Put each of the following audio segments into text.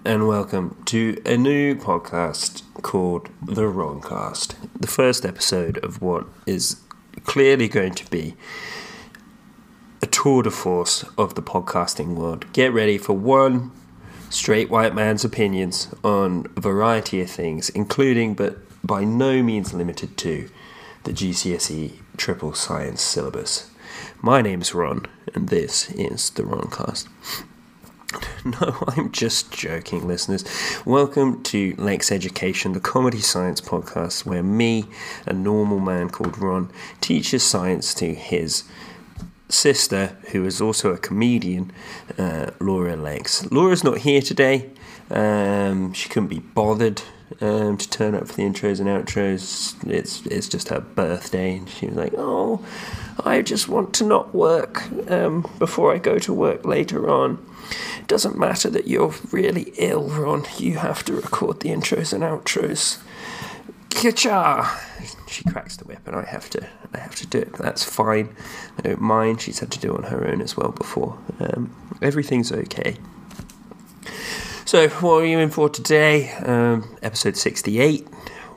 and welcome to a new podcast called The Wrongcast, the first episode of what is clearly going to be a tour de force of the podcasting world. Get ready for one straight white man's opinions on a variety of things, including, but by no means limited to, the GCSE triple science syllabus. My name's Ron, and this is The Wrongcast. No, I'm just joking, listeners. Welcome to Lexx Education, the comedy science podcast where me, a normal man called Ron, teaches science to his sister, who is also a comedian, Laura Lexx. Laura's not here today. She couldn't be bothered to turn up for the intros and outros. It's just her birthday, and she was like, "Oh, I just want to not work before I go to work later on. It doesn't matter that you're really ill, Ron. You have to record the intros and outros. Ka-cha!" She cracks the whip, and I have to do it. But that's fine. I don't mind. She's had to do it on her own as well before. Everything's okay. So, what are you in for today? Episode 68,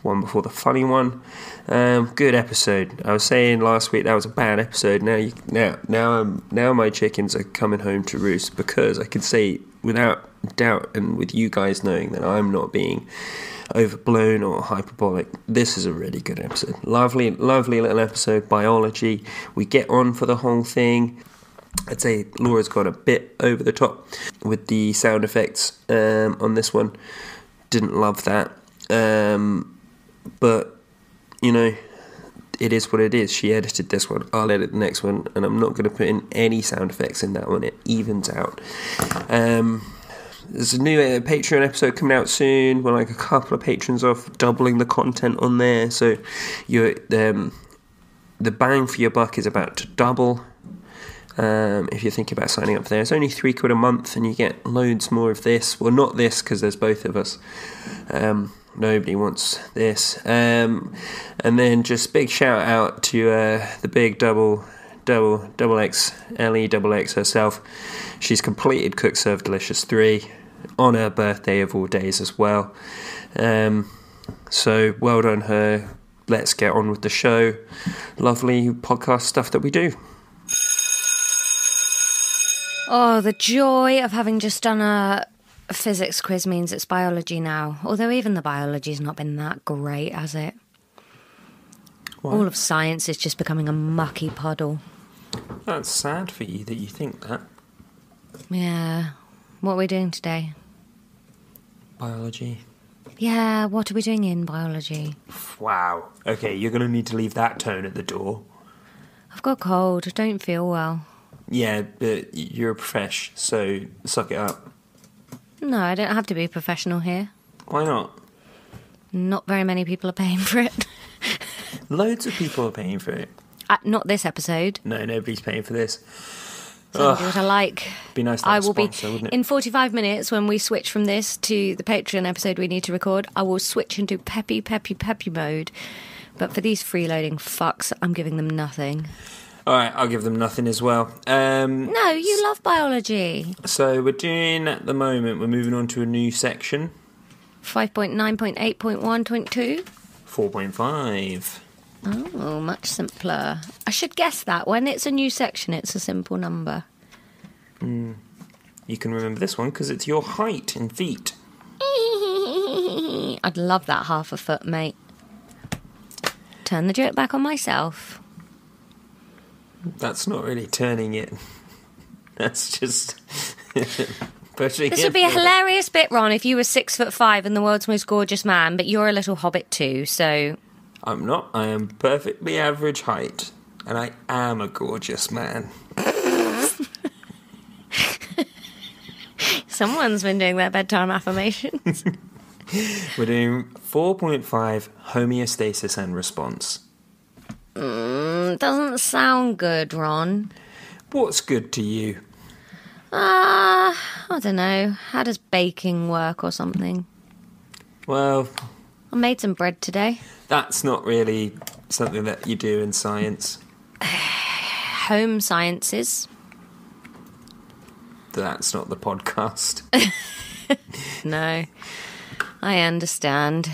one before the funny one. Good episode. I was saying last week that was a bad episode. Now my chickens are coming home to roost, because I can say without doubt, and with you guys knowing that I'm not being overblown or hyperbolic, this is a really good episode. Lovely little episode. Biology. We get on for the whole thing. I'd say Laura's gone a bit over the top with the sound effects on this one. Didn't love that. But, you know, it is what it is. She edited this one. I'll edit the next one. And I'm not going to put in any sound effects in that one. It evens out. There's a new Patreon episode coming out soon. We're like a couple of patrons off, doubling the content on there. So you're, the bang for your buck is about to double. If you're thinking about signing up there, it's only £3 a month, and you get loads more of this. Well, not this, because there's both of us. Nobody wants this. And then just big shout out to the big double X, Ellie double X herself. She's completed Cook Serve Delicious 3 on her birthday of all days as well. So well done her. Let's get on with the show. Lovely podcast stuff that we do. Oh, the joy of having just done a physics quiz means it's biology now. Although even the biology's not been that great, has it? What? All of science is just becoming a mucky puddle. That's sad for you that you think that. Yeah. What are we doing today? Biology. Yeah, what are we doing in biology? Wow. Okay, you're going to need to leave that tone at the door. I've got a cold. I don't feel well. Yeah, but you're a profesh, so suck it up. No, I don't have to be professional here. Why not? Not very many people are paying for it. Loads of people are paying for it. Not this episode. No, nobody's paying for this. So I'll do what I like. Be nice to have a sponsor, wouldn't it? In 45 minutes, when we switch from this to the Patreon episode we need to record, I will switch into peppy mode. But for these freeloading fucks, I'm giving them nothing. All right, I'll give them nothing as well. No, you love biology. So we're doing, at the moment, we're moving on to a new section. 5.9.8.1.2? 4.5. Oh, much simpler. I should guess that. When it's a new section, it's a simple number. You can remember this one because it's your height in feet. I'd love that half a foot, mate. Turn the joke back on myself. That's not really turning it. That's just pushing This it would be a forward. hilarious bit, Ron, if you were 6'5" and the world's most gorgeous man, but you're a little hobbit too, so... I'm not. I am perfectly average height, and I am a gorgeous man. Someone's been doing their bedtime affirmations. We're doing 4.5 homeostasis and response. Doesn't sound good, Ron. What's good to you? I don't know. How does baking work or something? Well, I made some bread today. That's not really something that you do in science. Home sciences. That's not the podcast. No. I understand.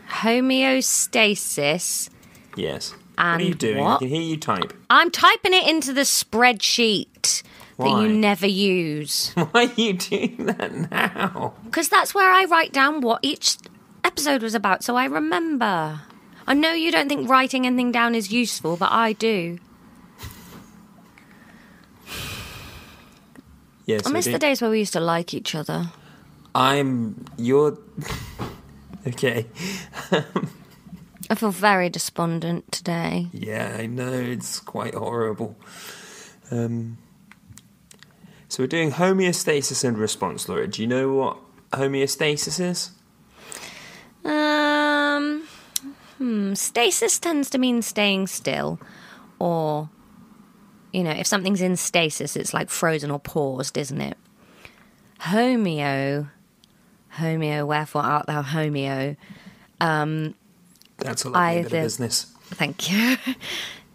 Homeostasis. Yes. And what are you doing? what? I can hear you type. I'm typing it into the spreadsheet that Why? you never use. Why are you doing that now? Because that's where I write down what each episode was about, so I remember. I know you don't think writing anything down is useful, but I do. Yes, I miss the days where we used to like each other. You're... Okay. I feel very despondent today. Yeah, I know, it's quite horrible. So we're doing homeostasis and response, Laura. Do you know what homeostasis is? Stasis tends to mean staying still, or, if something's in stasis, it's like frozen or paused, isn't it? Homeo, wherefore art thou homeo? That's a lovely bit of business. Thank you.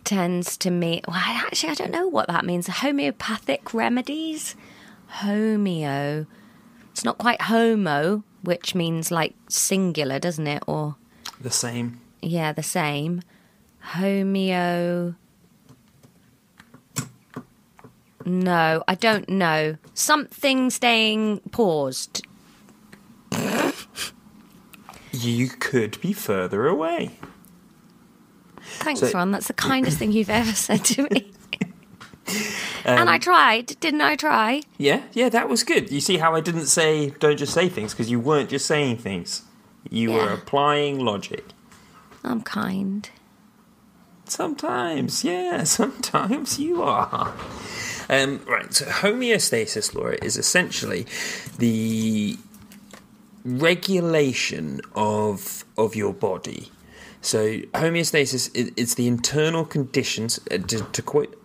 Tends to mean... Well, actually, I don't know what that means. Homeopathic remedies? Homeo. It's not quite homo, which means like singular, doesn't it? Or the same. Yeah, the same. Homeo... No, I don't know. Something staying paused. You could be further away. Thanks, Ron. That's the kindest thing you've ever said to me. And I tried. Didn't I try? Yeah, that was good. You see how I didn't say don't just say things, because you weren't just saying things. You were applying logic. I'm kind. Sometimes, yeah, sometimes you are. Right, so homeostasis, Laura, is essentially the regulation of your body. So homeostasis it's the internal conditions, to quote,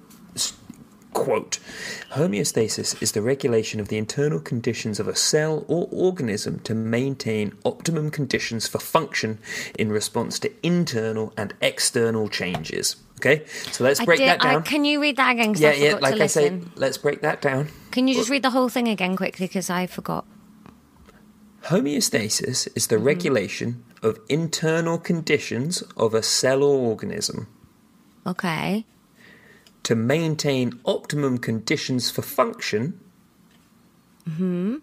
homeostasis is the regulation of the internal conditions of a cell or organism to maintain optimum conditions for function in response to internal and external changes. Okay, so let's break that down. Can you read that again? Because I forgot like to listen. I say, let's break that down. Can you just read the whole thing again quickly, because I forgot? Homeostasis is the regulation of internal conditions of a cell or organism. Okay. To maintain optimum conditions for function in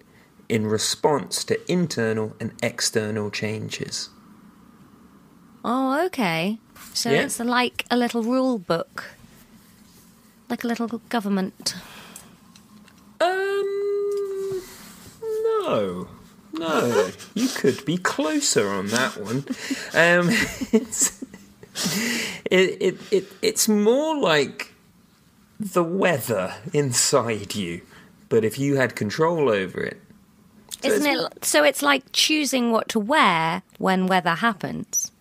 response to internal and external changes. Oh, okay. So it's like a little rule book. Like a little government. No. You could be closer on that one. It's more like the weather inside you, but if you had control over it. So it's like choosing what to wear when weather happens.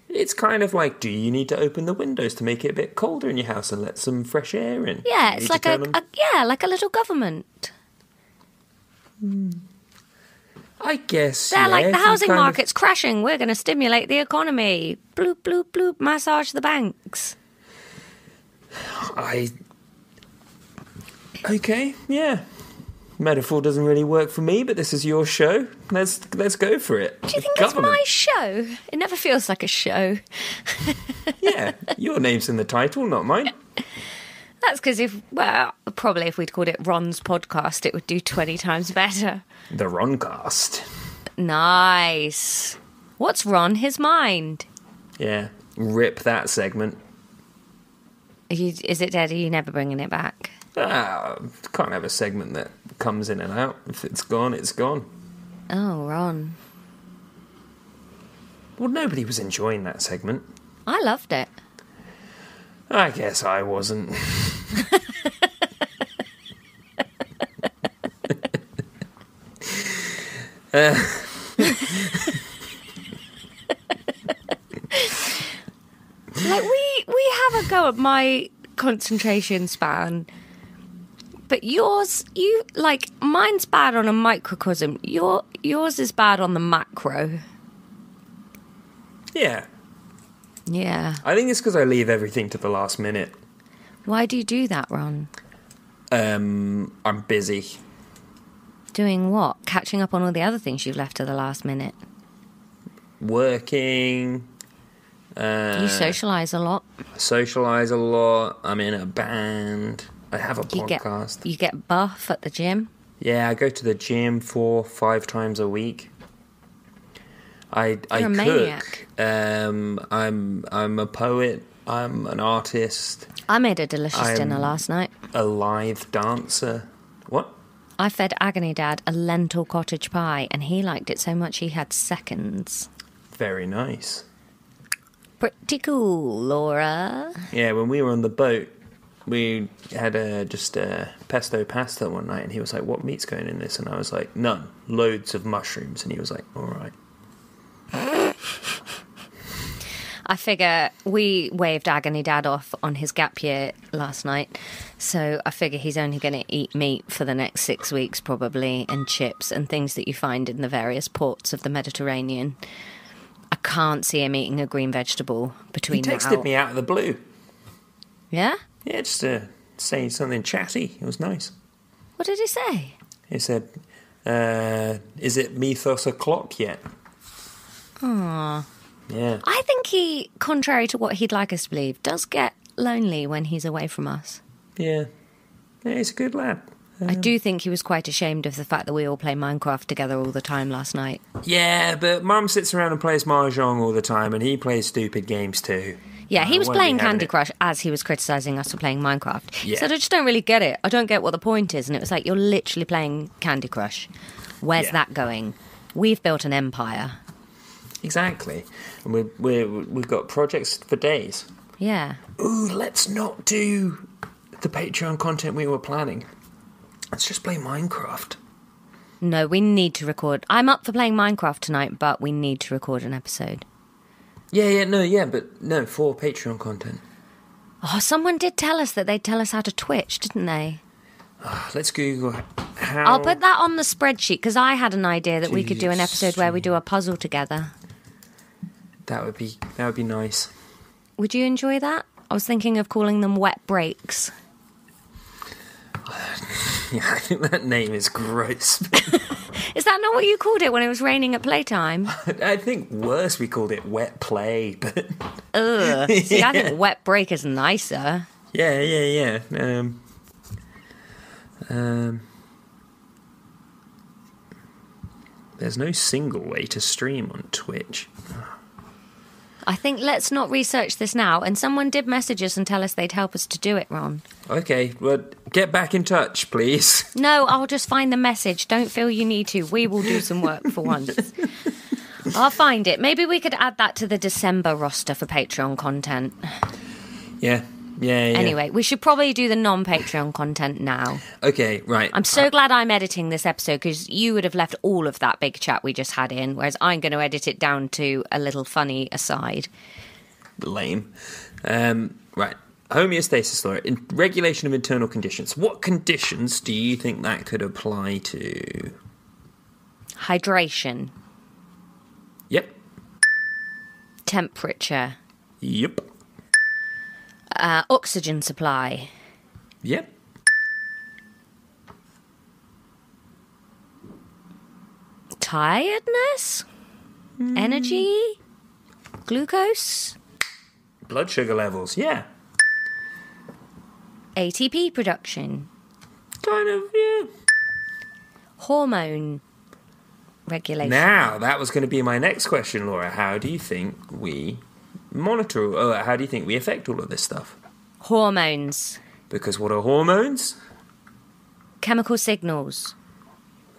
It's kind of like, do you need to open the windows to make it a bit colder in your house and let some fresh air in? Yeah, it's like like a little government. I guess. They're like, the housing market's crashing. We're going to stimulate the economy. Bloop, bloop, bloop. Massage the banks. Okay, yeah. Metaphor doesn't really work for me, but this is your show. Let's go for it. Do you think it's my show? It never feels like a show. Yeah, your name's in the title, not mine. That's because probably if we'd called it Ron's podcast, it would do 20 times better. The Roncast. Nice. What's Ron his mind? Yeah, rip that segment. Is it dead? Are you never bringing it back? Can't have a segment that comes in and out. If it's gone, it's gone. Oh, Ron. Well, nobody was enjoying that segment. I loved it. I guess I wasn't. Like, we have a go at my concentration span, but mine's bad on a microcosm. Yours is bad on the macro. Yeah. Yeah. I think it's because I leave everything to the last minute. Why do you do that, Ron? I'm busy. Doing what? Catching up on all the other things you've left to the last minute. Working. You socialise a lot. Socialise a lot. I'm in a band. I have a podcast. You get buff at the gym? Yeah, I go to the gym 4-5 times a week. I You're a maniac. cook. I'm a poet. I'm an artist. I made a delicious dinner last night. A live dancer. What? I fed Agony Dad a lentil cottage pie, and he liked it so much he had seconds. Very nice. Pretty cool, Laura. Yeah, when we were on the boat, we had just pesto pasta one night, and he was like, "What meat's going in this?" And I was like, "None. Loads of mushrooms." And he was like, "All right." I figure we waved Agony Dad off on his gap year last night, so I figure he's only going to eat meat for the next 6 weeks probably, and chips and things that you find in the various ports of the Mediterranean. I can't see him eating a green vegetable between now. He texted me out of the blue. Yeah? Yeah, just saying something chatty. It was nice. What did he say? He said, "Is it Mythos o'clock yet?" Aww. Yeah. I think he, contrary to what he'd like us to believe, does get lonely when he's away from us. Yeah. Yeah, he's a good lad. I do think he was quite ashamed of the fact that we all play Minecraft together all the time last night. Yeah, but Mum sits around and plays Mahjong all the time, and he plays stupid games too. Yeah, he was playing Candy Crush as he was criticising us for playing Minecraft. Yeah. He said, I just don't really get it. I don't get what the point is. And it was like, you're literally playing Candy Crush. Where's that going? We've built an empire. Exactly. And we've got projects for days. Yeah. Ooh, let's not do the Patreon content we were planning. Let's just play Minecraft. No, we need to record. I'm up for playing Minecraft tonight, but we need to record an episode. But no, for Patreon content. Oh, someone did tell us that they'd tell us how to Twitch, didn't they? Let's Google how... I'll put that on the spreadsheet, because I had an idea that we could do an episode where we do a puzzle together. That would be nice. Would you enjoy that? I was thinking of calling them wet breaks. Yeah, I think that name is gross. Is that not what you called it when it was raining at playtime? I think worse, we called it wet play, but... Ugh. See, I think wet break is nicer. Yeah. There's no single way to stream on Twitch. I think let's not research this now. And someone did message us and tell us they'd help us to do it, Ron. Okay, well, get back in touch, please. No, I'll just find the message. Don't feel you need to. We will do some work for once. I'll find it. Maybe we could add that to the December roster for Patreon content. Yeah. Anyway, we should probably do the non-Patreon content now. Okay, right. I'm so glad I'm editing this episode, because you would have left all of that big chat we just had in, whereas I'm going to edit it down to a little funny aside. Lame. Right. Homeostasis, Laura. Regulation of internal conditions. What conditions do you think that could apply to? Hydration. Yep. Temperature. Yep. Oxygen supply. Yep. Tiredness? Energy? Glucose? Blood sugar levels, yeah. ATP production. Kind of, yeah. Hormone regulation. Now, that was going to be my next question, Laura. How do you think we monitor, how do you think we affect all of this stuff? Hormones. Because what are hormones? Chemical signals.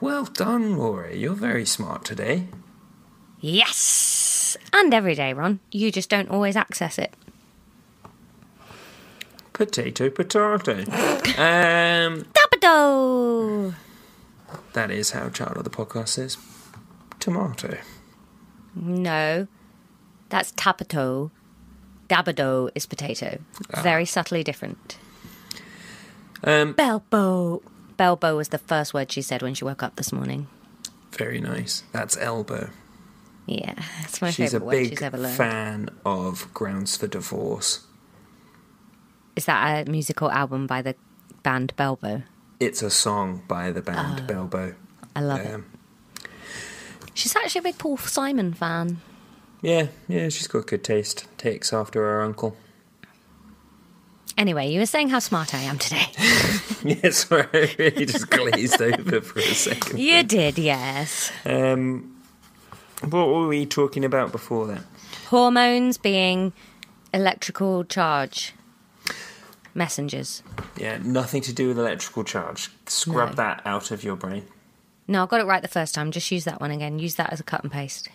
Well done, Laura. You're very smart today. Yes! And every day, Ron. You just don't always access it. Potato. Tapato! That is how Child of the Podcast says tomato. No. That's tapato. Dabado is potato. Very subtly different. Belbo. Belbo was the first word she said when she woke up this morning. Very nice. That's elbow. Yeah, it's my favourite word she's ever learned. She's a big fan of Grounds for Divorce. Is that a musical album by the band Belbo? It's a song by the band Belbo. I love it. She's actually a big Paul Simon fan. Yeah, she's got good taste. Takes after her uncle. Anyway, you were saying how smart I am today. Yeah, sorry, I really just glazed over for a second. You did, yes. What were we talking about before that? Hormones being electrical charge messengers. Yeah, nothing to do with electrical charge. Scrub that out of your brain. No, I got it right the first time. Just use that one again. Use that as a cut and paste.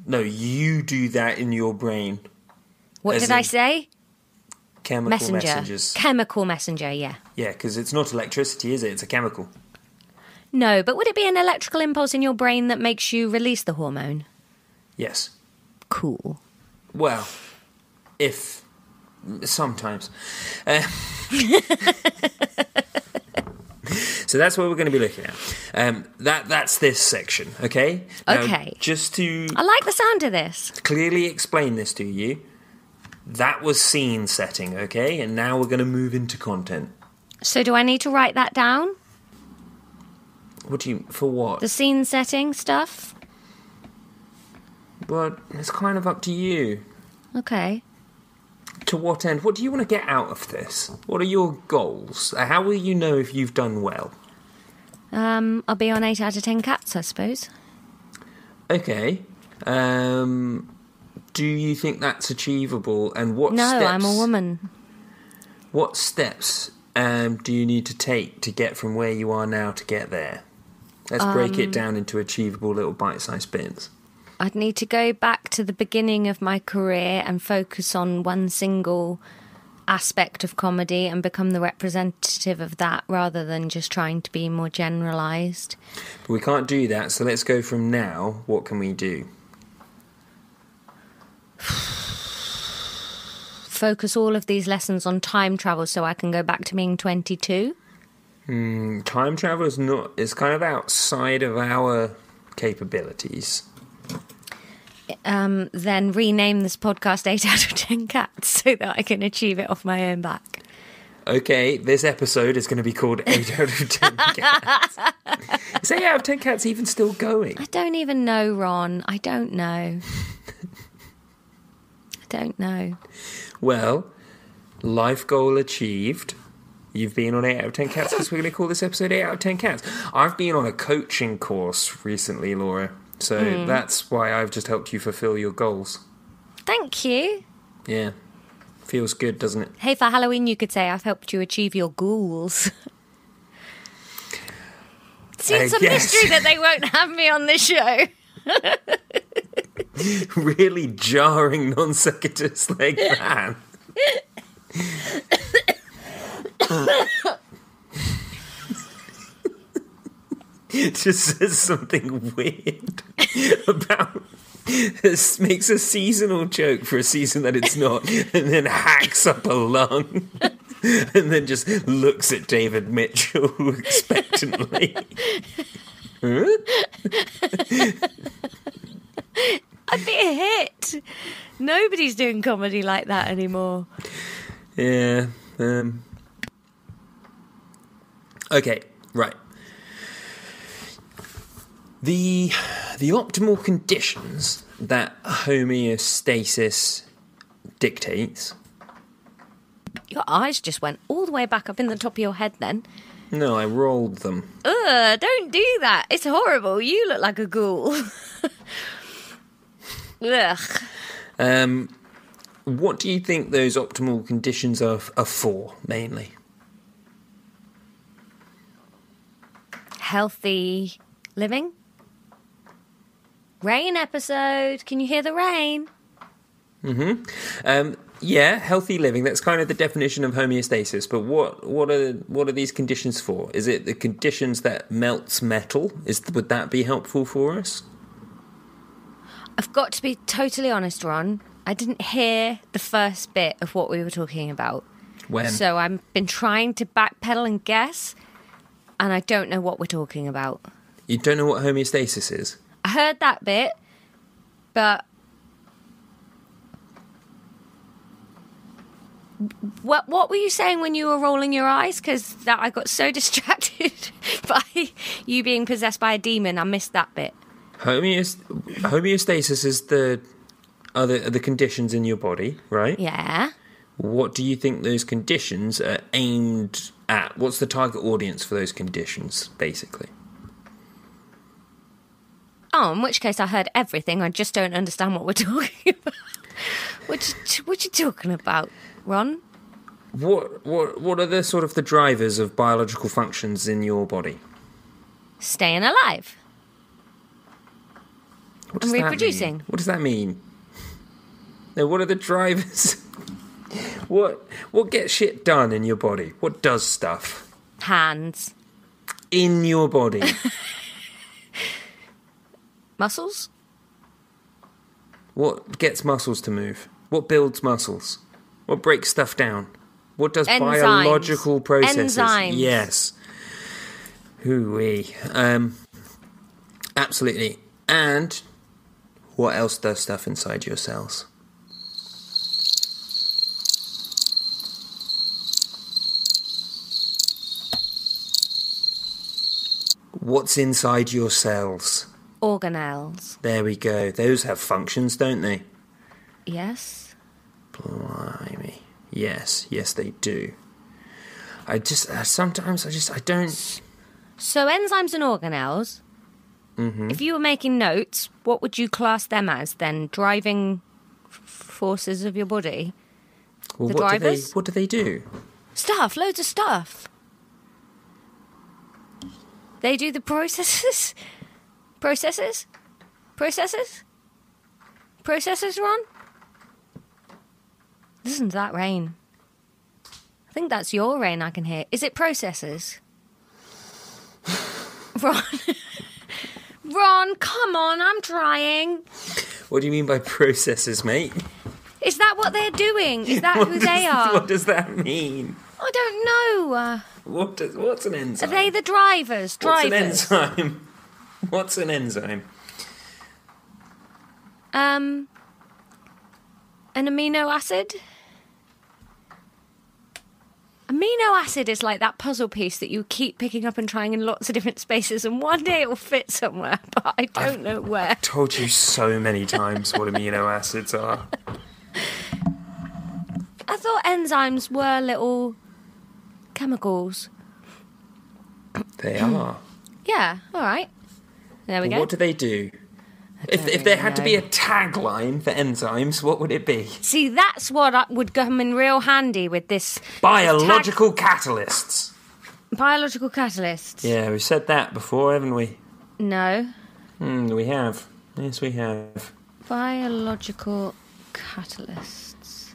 No, you do that in your brain. What did I say? Chemical messengers. Chemical messenger, yeah. Yeah, because it's not electricity, is it? It's a chemical. No, but would it be an electrical impulse in your brain that makes you release the hormone? Yes. Cool. Well, if... Sometimes. So that's what we're going to be looking at. That's this section, okay? Now, okay. Just to... I like the sound of this. Clearly explain this to you. That was scene setting, okay? And now we're going to move into content. So do I need to write that down? What do you... For what? The scene setting stuff? But it's kind of up to you. Okay. To what end? What do you want to get out of this? What are your goals? How will you know if you've done well? I'll be on 8 out of 10 cats, I suppose. Okay. Do you think that's achievable? And what steps... No, I'm a woman. What steps do you need to take to get from where you are now to get there? Let's break it down into achievable little bite-sized bits. I'd need to go back to the beginning of my career and focus on one single aspect of comedy and become the representative of that rather than just trying to be more generalised. But we can't do that, so let's go from now. What can we do? Focus all of these lessons on time travel so I can go back to being 22. Time travel is not... It's kind of outside of our capabilities. Then rename this podcast 8 out of 10 cats so that I can achieve it off my own back. Okay, this episode is going to be called 8 out of 10 cats. Is 8 out of 10 cats even still going? I don't even know, Ron. I don't know. Well, life goal achieved. You've been on 8 out of 10 cats because we're going to call this episode 8 out of 10 cats. I've been on a coaching course recently, Laura. So that's why I've just helped you fulfill your goals. Thank you. Yeah. Feels good, doesn't it? Hey, for Halloween you could say I've helped you achieve your goals. Seems a mystery that they won't have me on this show. Really jarring non sequiturs like that. It just says something weird about... This makes a seasonal joke for a season that it's not, and then hacks up a lung, and then just looks at David Mitchell expectantly. Huh? I'd be a hit. Nobody's doing comedy like that anymore. Yeah. Okay, right. The optimal conditions that homeostasis dictates... Your eyes just went all the way back up in the top of your head then. No, I rolled them. Ugh, don't do that. It's horrible. You look like a ghoul. Ugh. What do you think those optimal conditions are for, mainly? Healthy living. Rain episode. Can you hear the rain? Yeah, healthy living. That's kind of the definition of homeostasis. But what are these conditions for? Is it the conditions that melts metal? Would that be helpful for us? I've got to be totally honest, Ron. I didn't hear the first bit of what we were talking about. When? So I've been trying to backpedal and guess, and I don't know what we're talking about. You don't know what homeostasis is? I heard that bit, but What were you saying when you were rolling your eyes? Because I got so distracted by you being possessed by a demon, I missed that bit. Homeostasis is are the conditions in your body, right? Yeah. What do you think those conditions are aimed at? What's the target audience for those conditions, basically? Oh, in which case I heard everything. I just don't understand what we're talking about. What you talking about, Ron? What are the sort of the drivers of biological functions in your body? Staying alive. What does And that reproducing. mean? What does that mean? No, what are the drivers? What gets shit done in your body? What does stuff? Hands. In your body. Muscles? What gets muscles to move? What builds muscles? What breaks stuff down? What does Enzymes. biological processes? Enzymes. Yes. Hooey. Absolutely. And what else does stuff inside your cells? What's inside your cells? Organelles. There we go. Those have functions, don't they? Yes. Blimey. Yes, they do. I don't... So enzymes and organelles, if you were making notes, what would you class them as then? Driving forces of your body? Well, The what drivers? do they do? Stuff, loads of stuff. They do the processes? Processes, Ron? Listen to that rain. I think that's your rain I can hear. Is it processes? Ron, come on, I'm trying. What do you mean by processes, mate? Is that what they're doing? Is that who they are? What does that mean? I don't know. What's an enzyme? Are they the drivers? What's an enzyme? What's an enzyme? An amino acid? Amino acid is like that puzzle piece that you keep picking up and trying in lots of different spaces, and one day it will fit somewhere, but I don't know where. I've told you so many times what amino acids are. I thought enzymes were little chemicals. They are. Yeah, all right. There we go. What do they do? If there had to be a tagline for enzymes, what would it be? See, that's what would come in real handy with this... Biological catalysts. Biological catalysts. Yeah, we've said that before, haven't we? No. We have. Yes, we have. Biological catalysts.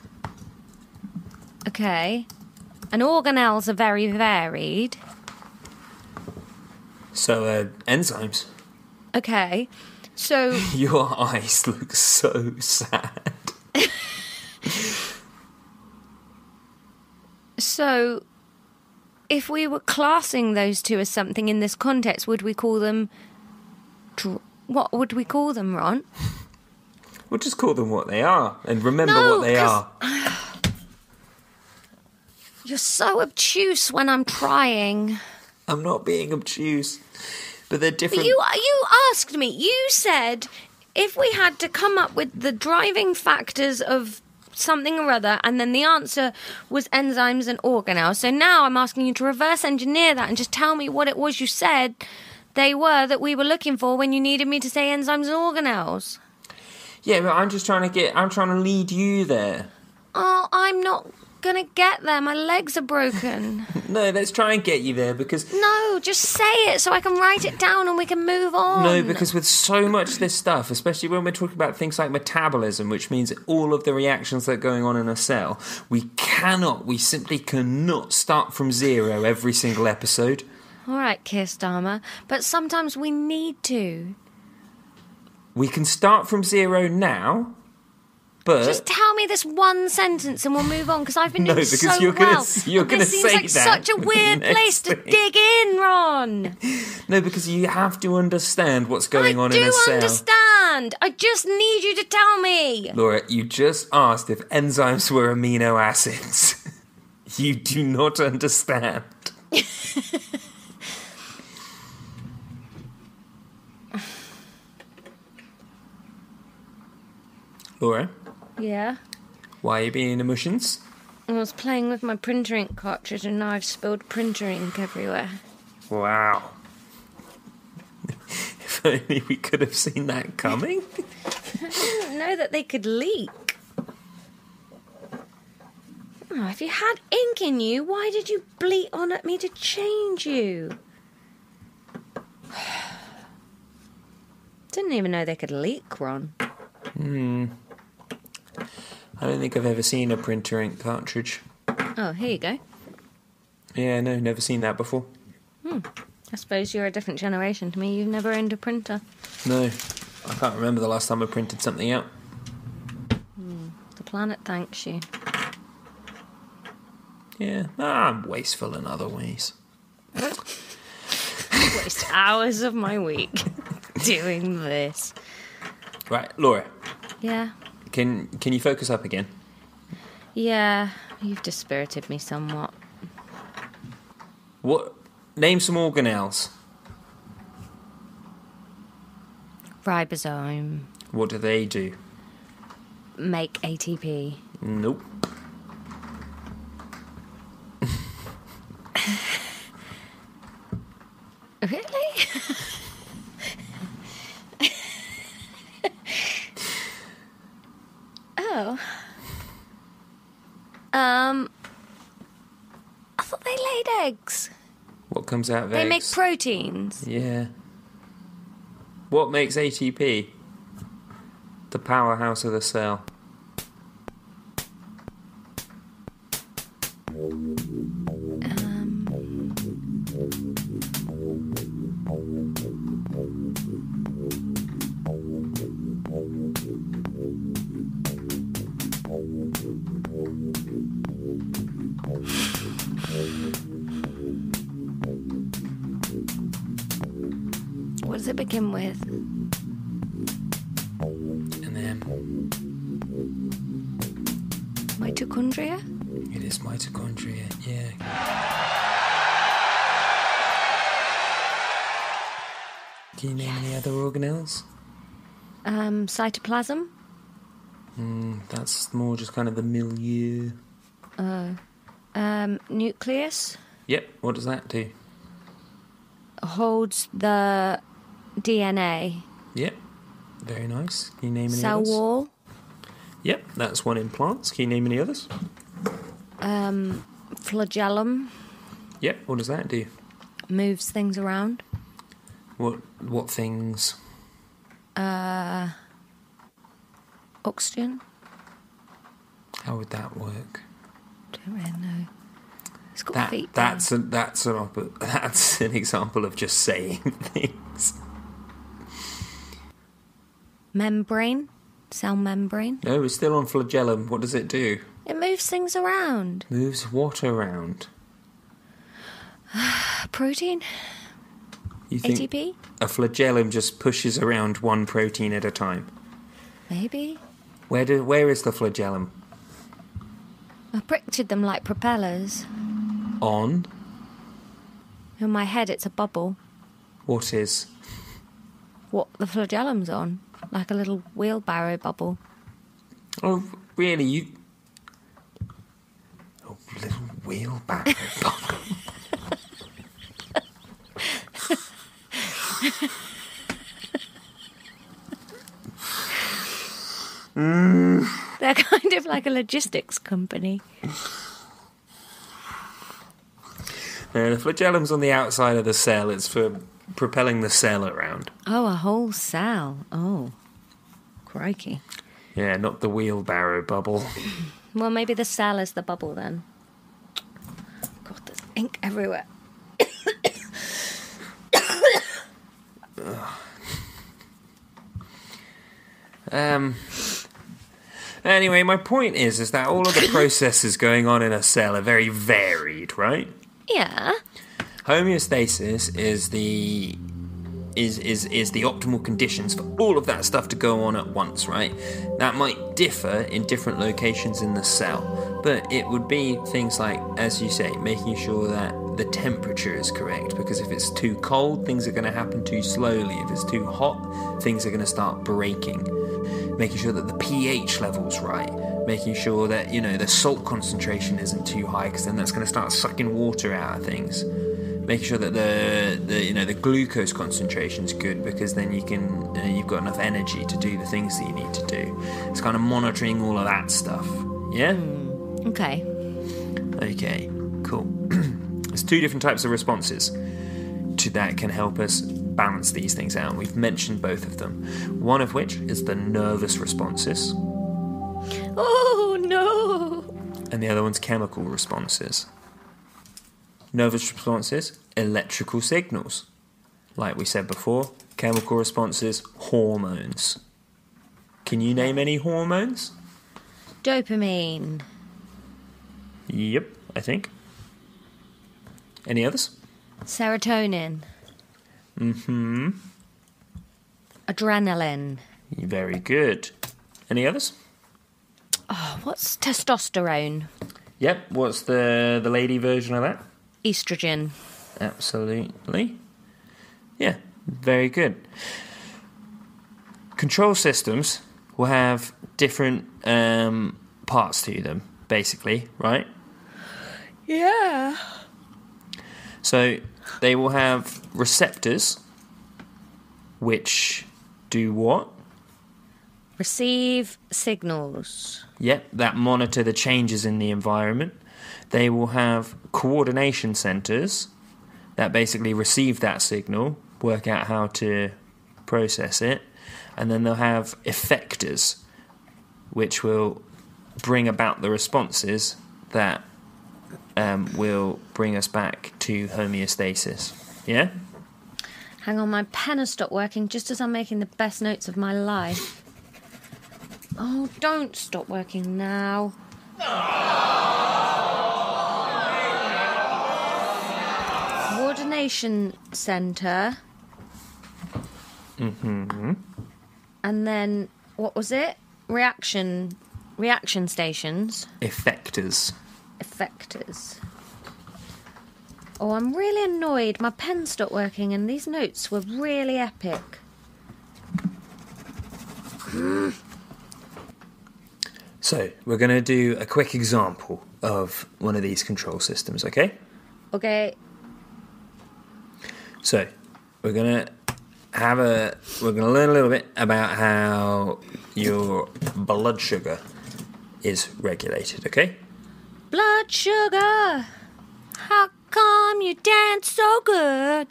Okay. And organelles are very varied. So, enzymes. Okay. So... Your eyes look so sad. So, if we were classing those two as something in this context, would we call them... What would we call them, Ron? We'll just call them what they are, and remember what they are. You're so obtuse when I'm trying. I'm not being obtuse, but they're different. But you asked me. You said if we had to come up with the driving factors of something or other, and then the answer was enzymes and organelles. So now I'm asking you to reverse engineer that and just tell me what it was you said they were that we were looking for when you needed me to say enzymes and organelles. Yeah, but I'm trying to lead you there. Oh, I'm not gonna get there. My legs are broken. No, let's try and get you there because... No, just say it so I can write it down and we can move on. No, because with so much of this stuff, especially when we're talking about things like metabolism, which means all of the reactions that are going on in a cell, we simply cannot start from zero every single episode. All right, Keir Starmer, but sometimes we need to. We can start from zero now, but... Just tell me this one sentence and we'll move on, because I've been doing so well. You're going to say that. This seems like such a weird place to dig in, Ron. No, because you have to understand what's going on in a cell. I do understand. I just need you to tell me. Laura, you just asked if enzymes were amino acids. You do not understand. Laura? Yeah? Why are you being emotions? I was playing with my printer ink cartridge and now I've spilled printer ink everywhere. Wow. If only we could have seen that coming. I didn't know that they could leak. Oh, if you had ink in you, why did you bleat on at me to change you? Didn't even know they could leak, Ron. I don't think I've ever seen a printer ink cartridge. Oh, here you go. Yeah, no, never seen that before. I suppose you're a different generation to me. You've never owned a printer. No, I can't remember the last time I printed something out. The planet thanks you. Yeah, I'm wasteful in other ways. Waste hours of my week doing this. Right, Laura, Yeah? can you focus up again? Yeah, you've dispirited me somewhat. What? Name some organelles. Ribosome. What do they do? Make ATP. Nope. Really? Oh. I thought they laid eggs. What comes out of They eggs? make proteins. Yeah. What makes ATP? The powerhouse of the cell. What does it begin with? And then Mitochondria? it is mitochondria, yeah. Can you name any other organelles? Cytoplasm? That's more just kind of the milieu. Nucleus? Yep, what does that do? Holds the DNA. Yep, very nice. Can you name any Cell others? wall? Yep, that's one in plants. Can you name any others? Flagellum? Yep, what does that do? Moves things around. What things? Oxygen? How would that work? Don't really know. It's got feet. That's an example of just saying things. Membrane? Cell membrane? No, we're still on flagellum. What does it do? It moves things around. Moves what around? Protein? You think ATP? a flagellum just pushes around one protein at a time? Maybe. Where is the flagellum? I pictured them like propellers. On? In my head, it's a bubble. What is? What the flagellum's on. Like a little wheelbarrow bubble. Oh, really? You... Oh, little wheelbarrow bubble. They're kind of like a logistics company. No, the flagellum's on the outside of the cell. It's for propelling the cell around. Oh, a whole cell. Oh, crikey. Yeah, not the wheelbarrow bubble. Well, maybe the cell is the bubble then. God, there's ink everywhere. Anyway, my point is that all of the processes going on in a cell are very varied, right? Yeah. Homeostasis is the is the optimal conditions for all of that stuff to go on at once, right? That might differ in different locations in the cell, but it would be things like, as you say, making sure that the temperature is correct, because if it's too cold, things are going to happen too slowly. If it's too hot, things are going to start breaking. Making sure that the pH level's right. Making sure that, the salt concentration isn't too high, because then that's going to start sucking water out of things. Making sure that the glucose concentration's good, because then you've got enough energy to do the things that you need to do. It's kind of monitoring all of that stuff. Yeah? Okay. Okay, cool. There's 2 different types of responses to that can help us balance these things out. We've mentioned both of them. One of which is the nervous responses. Oh, no! And the other one's chemical responses. Nervous responses, electrical signals. Like we said before, chemical responses, hormones. Can you name any hormones? Dopamine. Yep, I think. Any others? Serotonin. Mm-hmm. Adrenaline. Very good. Any others? Oh, what's testosterone? Yep, what's the lady version of that? Estrogen. Absolutely. Yeah, very good. Control systems will have different parts to them, basically, right? Yeah. So they will have receptors, which do what? Receive signals. Yep, that monitor the changes in the environment. They will have coordination centers that basically receive that signal, work out how to process it, and then they'll have effectors, which will bring about the responses that will bring us back to homeostasis. Yeah? Hang on, my pen has stopped working just as I'm making the best notes of my life. Oh, don't stop working now. Coordination centre. Mm-hmm. And then, what was it? Reaction stations. Effectors. Effectors. Oh, I'm really annoyed. My pen stopped working and these notes were really epic. So, we're going to do a quick example of one of these control systems, okay? Okay. So, we're going to learn a little bit about how your blood sugar is regulated, okay? Blood sugar, how come you dance so good?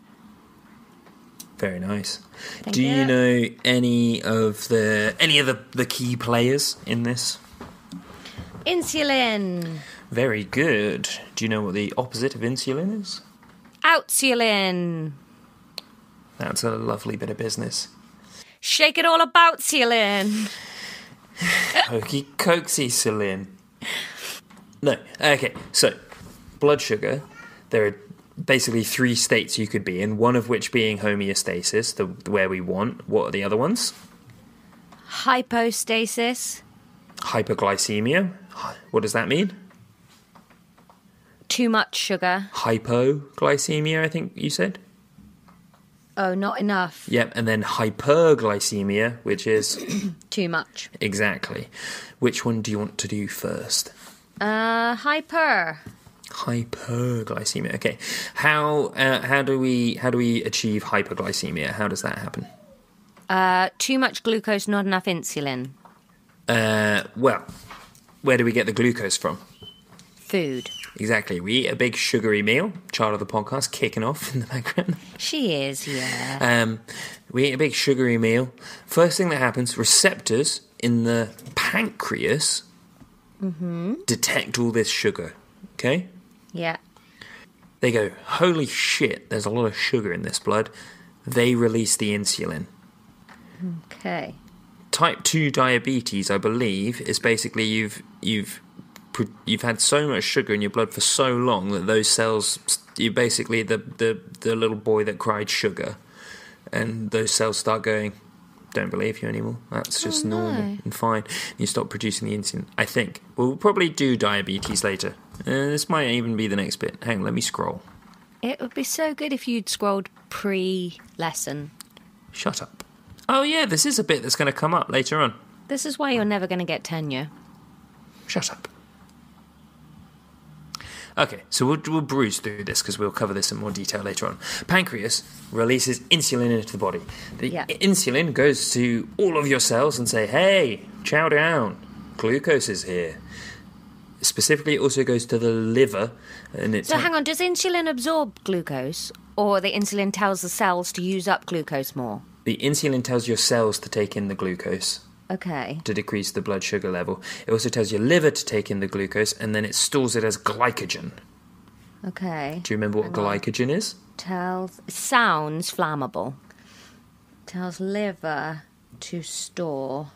Very nice. Thank Do you you. know any of the key players in this? Insulin. Very good. Do you know what the opposite of insulin is? Outsulin. That's a lovely bit of business. Shake it all about insulin. Hokey cokesy insulin. No. Okay, so blood sugar, there are basically 3 states you could be in, one of which being homeostasis, where we want. What are the other ones? Hypostasis. Hypoglycemia. What does that mean? Too much sugar. Hypoglycemia, I think you said. Oh, not enough. Yep, and then hyperglycemia, which is... Too much. Exactly. Which one do you want to do first? Hyper. Hyperglycemia. Okay. How do we achieve hyperglycemia? How does that happen? Too much glucose, not enough insulin. Well, where do we get the glucose from? Food. Exactly. We eat a big sugary meal. Child of the podcast kicking off in the background. She is, yeah. We eat a big sugary meal. First thing that happens, receptors in the pancreas detect all this sugar. Okay? Yeah. They go, holy shit, there's a lot of sugar in this blood. They release the insulin. Okay. Type 2 diabetes, I believe, is basically you've had so much sugar in your blood for so long that those cells, you basically the little boy that cried sugar, and those cells start going, don't believe you anymore. That's just normal and fine. You stop producing the insulin. I think. We'll probably do diabetes later. This might even be the next bit. Hang on, let me scroll. It would be so good if you'd scrolled pre-lesson. Shut up. Oh, yeah, this is a bit that's going to come up later on. This is why you're never going to get tenure. Shut up. Okay, so we'll bruise through this because we'll cover this in more detail later on. Pancreas releases insulin into the body. The insulin goes to all of your cells and say, hey, chow down, glucose is here. Specifically, it also goes to the liver. So hang on, does insulin absorb glucose, or the insulin tells the cells to use up glucose more? The insulin tells your cells to take in the glucose. Okay. To decrease the blood sugar level. It also tells your liver to take in the glucose, and then it stores it as glycogen. Okay. Do you remember what glycogen is? Sounds flammable. Tells liver to store.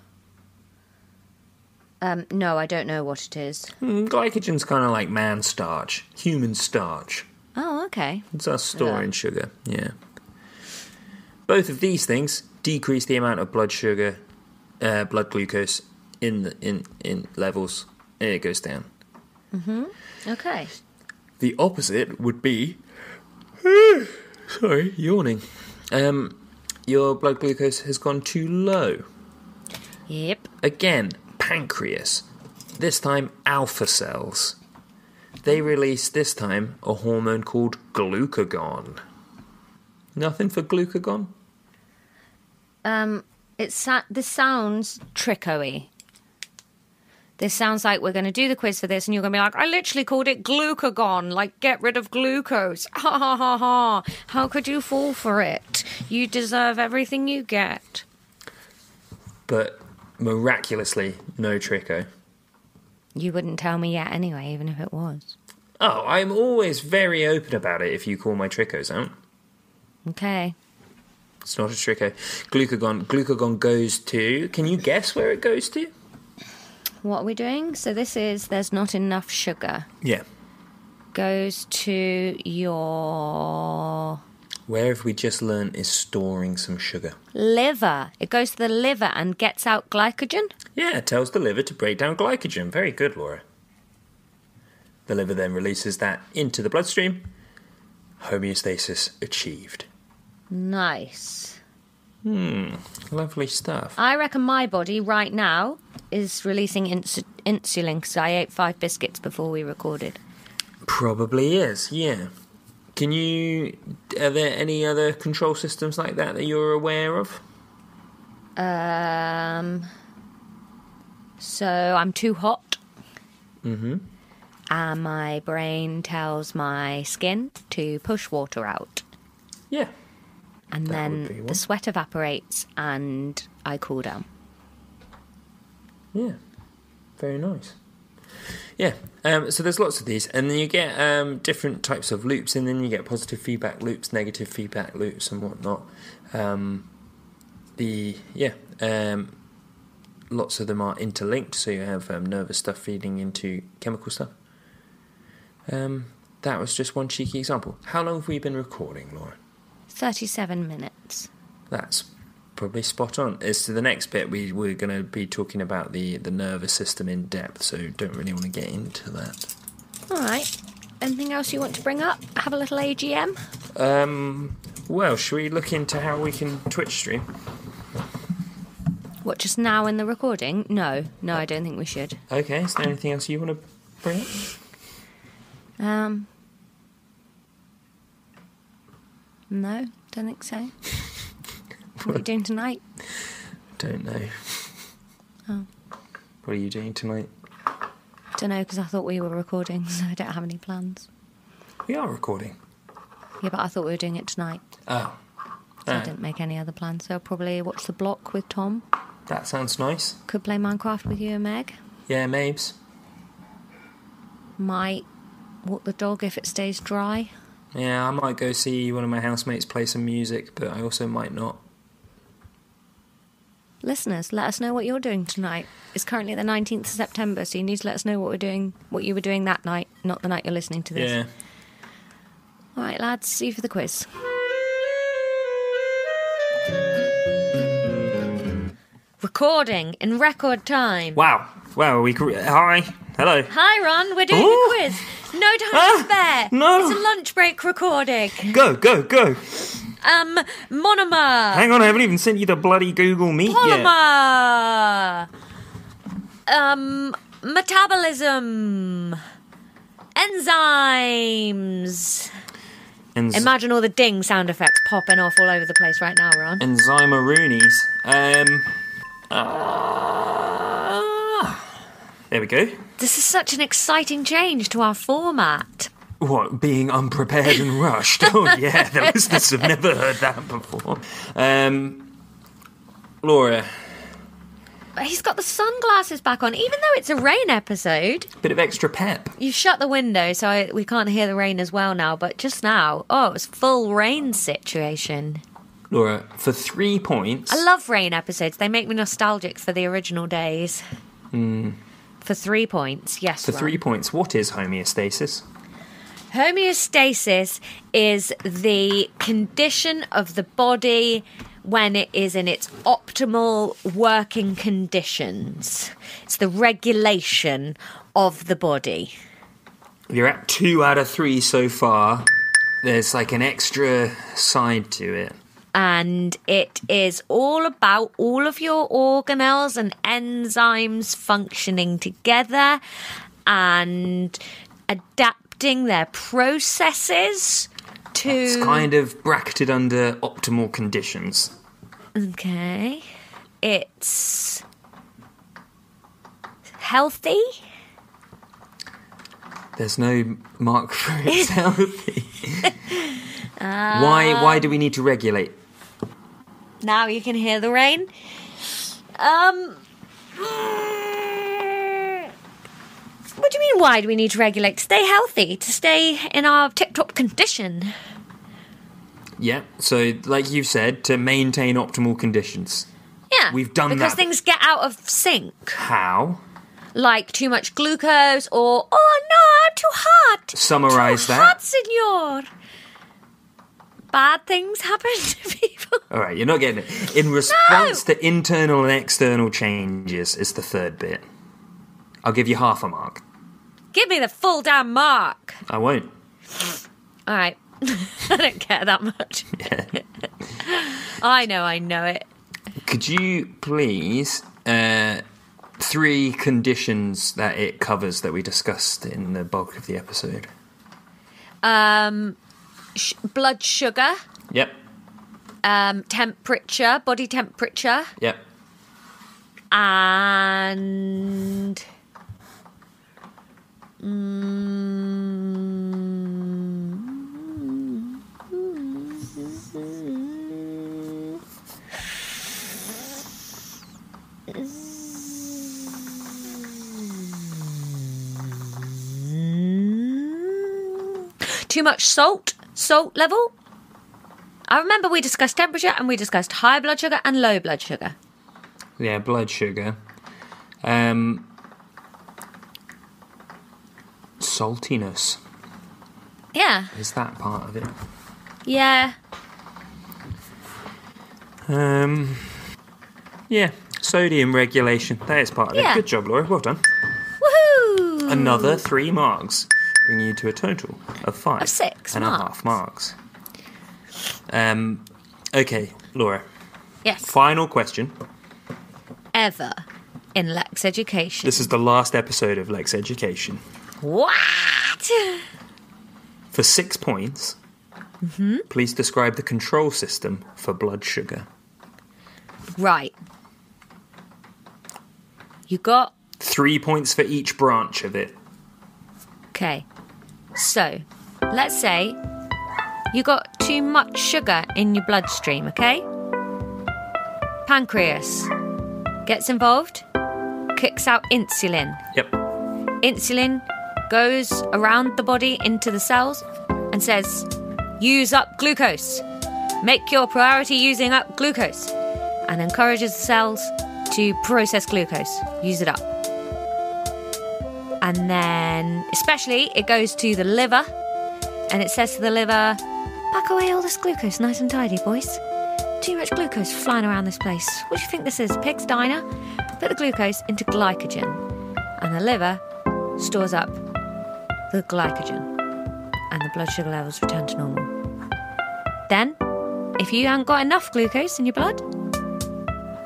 No, I don't know what it is. Glycogen's kind of like man starch, human starch. Oh, okay. It's us storing sugar, yeah. Both of these things decrease the amount of blood sugar, blood glucose in levels, and it goes down. Okay. The opposite would be, sorry, yawning. Your blood glucose has gone too low. Yep. Again, pancreas. This time, alpha cells. They release this time a hormone called glucagon. Nothing for glucagon? This sounds trickery. This sounds like we're going to do the quiz for this and you're going to be like, I literally called it glucagon, like get rid of glucose. Ha ha ha ha. How could you fall for it? You deserve everything you get. But miraculously, no tricko. You wouldn't tell me yet anyway, even if it was. Oh, I'm always very open about it if you call my trickos out. Okay. It's not a tricko. Glucagon goes to... Can you guess where it goes to? What are we doing? So this is there's not enough sugar. Yeah. Goes to your... Where have we just learned is storing some sugar? Liver. It goes to the liver and gets out glycogen? Yeah, it tells the liver to break down glycogen. Very good, Laura. The liver then releases that into the bloodstream. Homeostasis achieved. Nice. Lovely stuff. I reckon my body right now is releasing insulin because I ate 5 biscuits before we recorded. Probably is, yeah. Are there any other control systems like that you're aware of? So I'm too hot. Mm-hmm. And my brain tells my skin to push water out. Yeah. And then the sweat evaporates and I cool down. Yeah. Very nice. Yeah, so there's lots of these, and then you get different types of loops, and then you get positive feedback loops, negative feedback loops, and whatnot. Lots of them are interlinked, so you have nervous stuff feeding into chemical stuff. That was just one cheeky example. How long have we been recording, Laura? 37 minutes. That's probably spot on. As to the next bit, we're going to be talking about the nervous system in depth, so don't really want to get into that. All right. Anything else you want to bring up? Have a little AGM? Well, should we look into how we can Twitch stream? What, just now in the recording? No, I don't think we should. Okay, is there anything else you want to bring up? No, don't think so. What are you doing tonight? Don't know. Oh. What are you doing tonight? Don't know, because I thought we were recording, so I don't have any plans. We are recording. Yeah, but I thought we were doing it tonight. Oh. So I didn't make any other plans. So I'll probably watch The Block with Tom. That sounds nice. Could play Minecraft with you and Meg. Yeah, Mabes. Might walk the dog if it stays dry. Yeah, I might go see one of my housemates play some music, but I also might not. Listeners, let us know what you're doing tonight. It's currently the 19th of September, so you need to let us know what you were doing that night, not the night you're listening to this. Yeah. All right, lads, see you for the quiz. Recording in record time. Wow. Hi. Hello. Hi, Ron. We're doing a quiz. No time to spare. No. It's a lunch break recording. Go. Monomer. Hang on, I haven't even sent you the bloody Google Meet yet. Polymer. Metabolism. Enzymes. Imagine all the ding sound effects popping off all over the place right now, Ron. Enzymaroonies. There we go. This is such an exciting change to our format. What, being unprepared and rushed? Oh, yeah, the listeners have never heard that before. Laura. He's got the sunglasses back on, even though it's a rain episode. Bit of extra pep. You shut the window, so we can't hear the rain as well now, but just now, it was full rain situation. Laura, for 3 points... I love rain episodes. They make me nostalgic for the original days. For 3 points, yes. For 3 points, what is homeostasis? Homeostasis is the condition of the body when it is in its optimal working conditions. It's the regulation of the body. You're at 2 out of 3 so far. There's like an extra side to it. And it is all about all of your organelles and enzymes functioning together and adapting their processes to... It's kind of bracketed under optimal conditions. Okay. It's healthy. There's no mark for it's healthy. Why do we need to regulate? Now you can hear the rain. What do you mean, why do we need to regulate? To stay healthy, to stay in our tip-top condition. Yeah, so like you said, to maintain optimal conditions. Yeah, we've done because that. things get out of sync. How? Like too much glucose or, oh no, I'm too hot. Summarise that. Hot, senor. Bad things happen to people. All right, you're not getting it. In response to internal and external changes is the third bit. I'll give you half a mark. Give me the full damn mark. I won't. All right. I don't care that much. Yeah. I know it. Could you please... 3 conditions that it covers that we discussed in the bulk of the episode. Blood sugar. Yep. Temperature, body temperature. Yep. And... Too much salt level. I remember we discussed temperature and we discussed high blood sugar and low blood sugar. Yeah, blood sugar. Saltiness. Yeah. Is that part of it? Yeah. Yeah, sodium regulation. That is part of it. Good job, Laura. Well done. Woohoo! Another 3 marks, bringing you to a total of 5 of 6 and a half marks. Okay, Laura. Yes. Final question. Ever in Lexx Education. This is the last episode of Lexx Education. What? For 6 points, please describe the control system for blood sugar. Right. You got... 3 points for each branch of it. Okay. So, let's say you got too much sugar in your bloodstream, okay? Pancreas gets involved, kicks out insulin. Yep. Insulin goes around the body into the cells and says, use up glucose. Make your priority using up glucose. And encourages the cells to process glucose. Use it up. And then, especially, it goes to the liver. And it says to the liver, pack away all this glucose nice and tidy, boys. too much glucose flying around this place. What do you think this is? Pig's diner? Put the glucose into glycogen, and the liver stores up the glycogen, and the blood sugar levels return to normal. Then, if you haven't got enough glucose in your blood,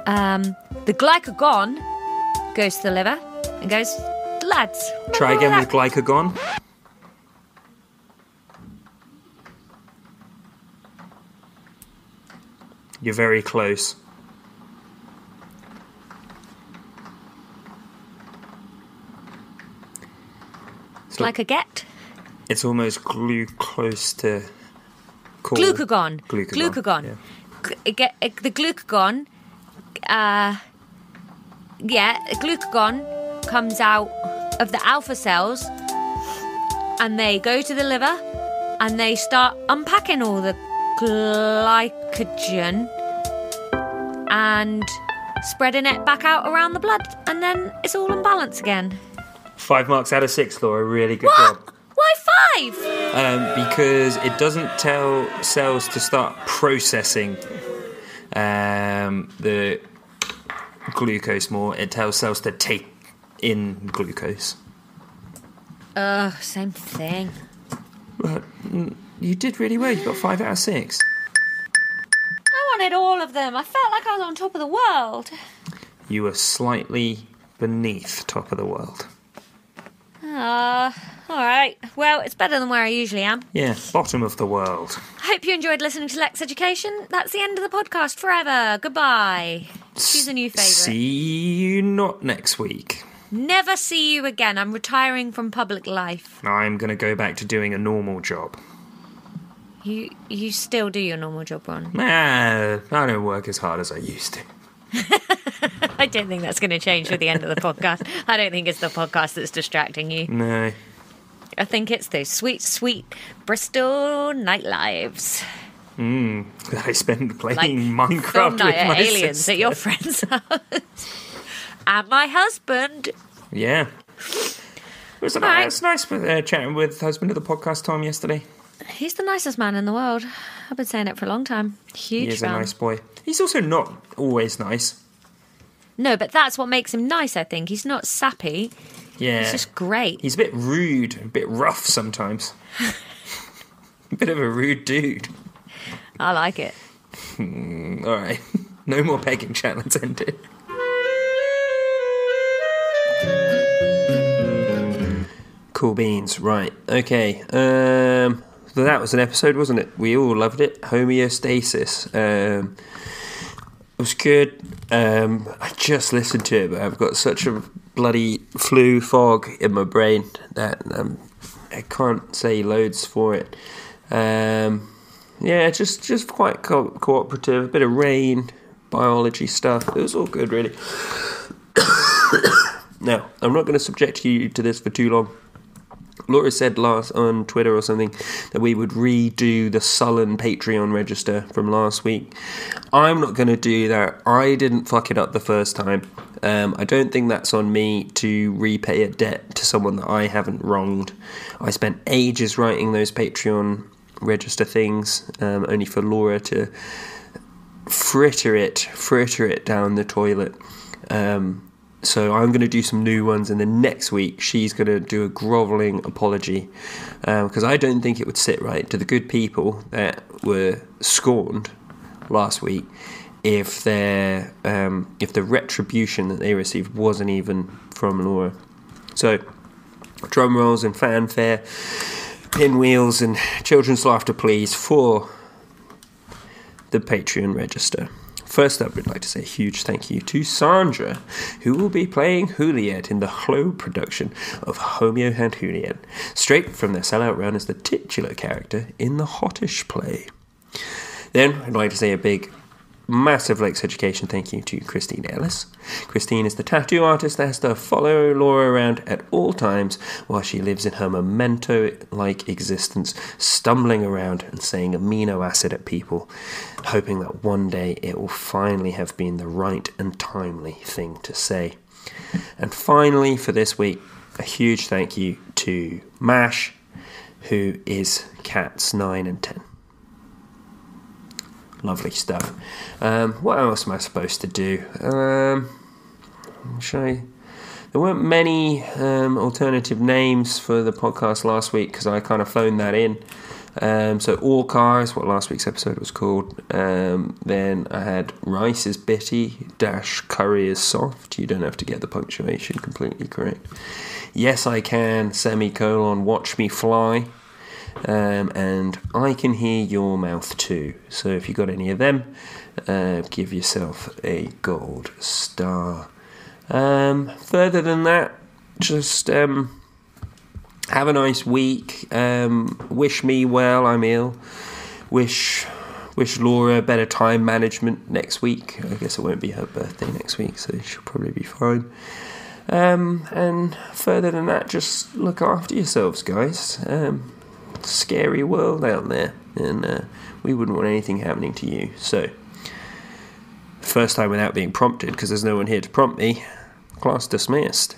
the glycagon goes to the liver and goes, lads. Try again with glycagon. You're very close. Glycoget? It's almost close to... Glucagon. Glucagon. Yeah. The glucagon... glucagon comes out of the alpha cells and they go to the liver and they start unpacking all the glycogen and spreading it back out around the blood, and then it's all in balance again. 5 marks out of 6, Laura. Really good job. Why 5? Because it doesn't tell cells to start processing the glucose more. It tells cells to take in glucose. Same thing. But you did really well. You got 5 out of 6. I wanted all of them. I felt like I was on top of the world. You were slightly beneath top of the world. All right. Well, it's better than where I usually am. Yeah, bottom of the world. I hope you enjoyed listening to Lexx Education. That's the end of the podcast forever. Goodbye. Choose a new favourite. See you not next week. Never see you again. I'm retiring from public life. I'm going to go back to doing a normal job. You still do your normal job, Ron? Nah, I don't work as hard as I used to. I don't think that's going to change with the end of the podcast. I don't think it's the podcast that's distracting you. No. I think it's those sweet, sweet Bristol nightlives. That I spend playing like Minecraft film with night my at Aliens sister. at your friend's house. And my husband. Yeah. It's nice chatting with husband of the podcast, Tom, yesterday. He's the nicest man in the world. I've been saying it for a long time. Huge He is fan. a nice boy. He's also not always nice. No, but that's what makes him nice, I think. He's not sappy. Yeah. He's just great. He's a bit rude, a bit rough sometimes. A bit of a rude dude. I like it. All right. No more pegging chat. Let's end it. Cool beans. Right. Okay. So that was an episode, wasn't it? We all loved it. Homeostasis. It was good. I just listened to it, but I've got such a bloody flu fog in my brain that I can't say loads for it. Yeah, just quite cooperative. A bit of rain, biology stuff. It was all good, really. Now, I'm not going to subject you to this for too long. Laura said last on Twitter or something that we would redo the sullen Patreon register from last week. I'm not going to do that. I didn't fuck it up the first time. I don't think that's on me to repay a debt to someone that I haven't wronged. I spent ages writing those Patreon register things, only for Laura to fritter it down the toilet. So I'm going to do some new ones, and then next week she's going to do a grovelling apology, because I don't think it would sit right to the good people that were scorned last week if the retribution that they received wasn't even from Laura. So drum rolls and fanfare, pinwheels and children's laughter, please, for the Patreon register. First up, we'd like to say a huge thank you to Sandra, who will be playing Juliet in the Hlo production of Homeo and Juliet, straight from their sellout run as the titular character in the Hottish play. Then, I'd like to say a big, massive Lexx Education thank you to Christine Ellis. Christine is the tattoo artist that has to follow Laura around at all times while she lives in her memento-like existence, stumbling around and saying amino acid at people, hoping that one day it will finally have been the right and timely thing to say. And finally, for this week, a huge thank you to Mash, who is cats 9 and 10. Lovely stuff. What else am I supposed to do? There weren't many alternative names for the podcast last week because I kind of phoned that in. So all cars, what last week's episode was called. Then I had rice is bitty - curry is soft. You don't have to get the punctuation completely correct. Yes, I can, ; watch me fly. And I can hear your mouth too. So if you got any of them, give yourself a gold star. Further than that, just have a nice week. Wish me well. I'm ill. Wish Laura better time management next week. I guess it won't be her birthday next week, so she'll probably be fine. And further than that, just look after yourselves, guys. Scary world out there, and we wouldn't want anything happening to you. So, first time without being prompted, because there's no one here to prompt me. Class dismissed.